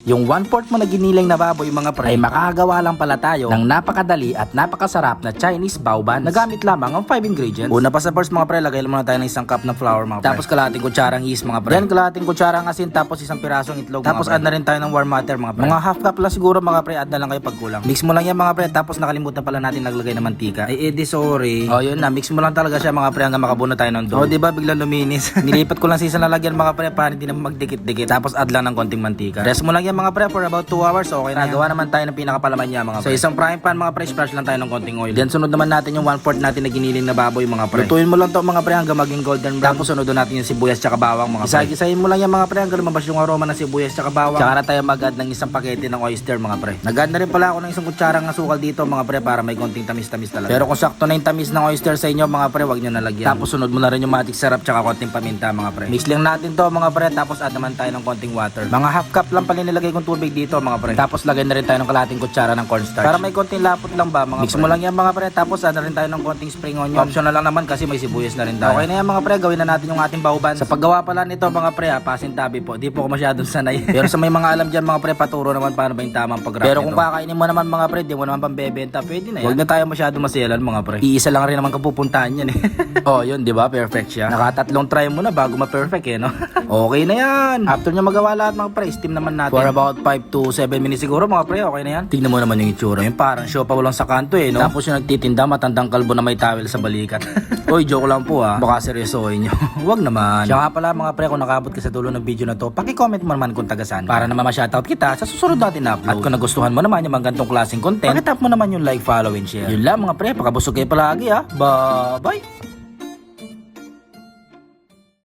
Yung 1/4 mo na giniling na baboy mga pre ay makakagawa lang pala tayo ng napakadali at napakasarap na Chinese bao buns na gamit lamang ang 5 ingredients. Una pa sa first mga pre, lagay muna tayo ng isang cup ng flour mga pre. Tapos kalahating kutsarang yeast mga pre. Then kalahating kutsarang asin, tapos isang pirasong itlog. Tapos add na rin tayo ng warm water mga pre. Mga half cup lang siguro mga pre, add na lang kayo pag kulang. Mix mo lang yan mga pre, tapos nakalimutan pala natin naglagay ng mantika. Ay edi sorry. Oh yun na, mix mo lang talaga siya mga pre hanggang makabuno tayo ng dough. Oh di ba biglang luminis. Nilipat ko lang sa isang lalagyan mga pre para hindi na magdikit-dikit. Tapos add lang ng konting mantika. Rest mo lang yan mga pre for about 2 hours. Okay na. Nagawa naman tayo ng pinakapalaman niya mga pre. Sa isang frying pan mga pre, splash lang tayo ng konting oil. Then sunod naman natin yung 1/4 natin na giniling na baboy mga pre. Lutuin mo lang to mga pre hanggang maging golden brown. Tapos sunodon natin yung sibuyas tsaka bawang mga pre. Isa-isahin mo lang yan mga pre hanggang lumabas yung aroma ng sibuyas tsaka bawang. Tsaka na tayo mag-add ng isang pakete ng oyster mga pre. Nag-add na rin pala ako ng isang kutsarang asukal dito mga pre para may konting tamis-tamis talaga. Pero kung sakto na yung tamis ng oyster sa inyo mga pre, wag nyo nalagyan. Tapos sunod mo na rin yung magic syrup tsaka konting paminta mga pre. Mix lang natin to mga pre, tapos add naman tayo ng konting water. Mga half cup lang pala nilagay kong tubig dito mga pre. Tapos lagay na rin tayo ng kalahating kutsara ng cornstarch. Para may konting lapot lang ba mga pre. Mix mo lang yan mga pre, tapos add na rin tayo ng konting spring onion. Optional lang naman kasi may sibuyas na rin tayo. Okay na yan mga pre, gawin na natin yung ating bao buns. Sa paggawa pala nito mga pre, pasintabi po. Di po ako masyadong sanay. Pero sa may mga alam dyan mga pre, paturo naman paano ba yung tamang pag-wrap. Pero kung kakainin mo naman mga pre, di mo naman pambebenta, pwede na yan. Huwag na tayo masyadong maselan mga pre. Iisa lang rin naman kapupuntahan yan eh. Oh yun, di ba? Perfect siya. Nakatatlong try mo na bago ma-perfect eh no. Okay na yan. After nyo magawa lahat mga pre, steam naman natin for about 5 to 7 minutes siguro mga pre. Okay na yan. Tingnan mo naman yung itsura. Yung parang siopa walang sa kanto eh no. Tapos yung nagtitinda, matandang kalbo na may towel sa balikat. Oy, joke lang po ah. Baka seryosohin nyo. Huwag naman. Siya nga pala mga pre, kung nakabot ka sa dulo ng video na to, paki-comment mo naman kung tagasan para naman ma-shoutout kita sa susunod natin na upload. At kung nagustuhan mo naman yung mga gantong klaseng content, pakitap mo naman yung like, follow, and share. Yun lang mga pre, pakabusog kayo palagi ah. Bye-bye!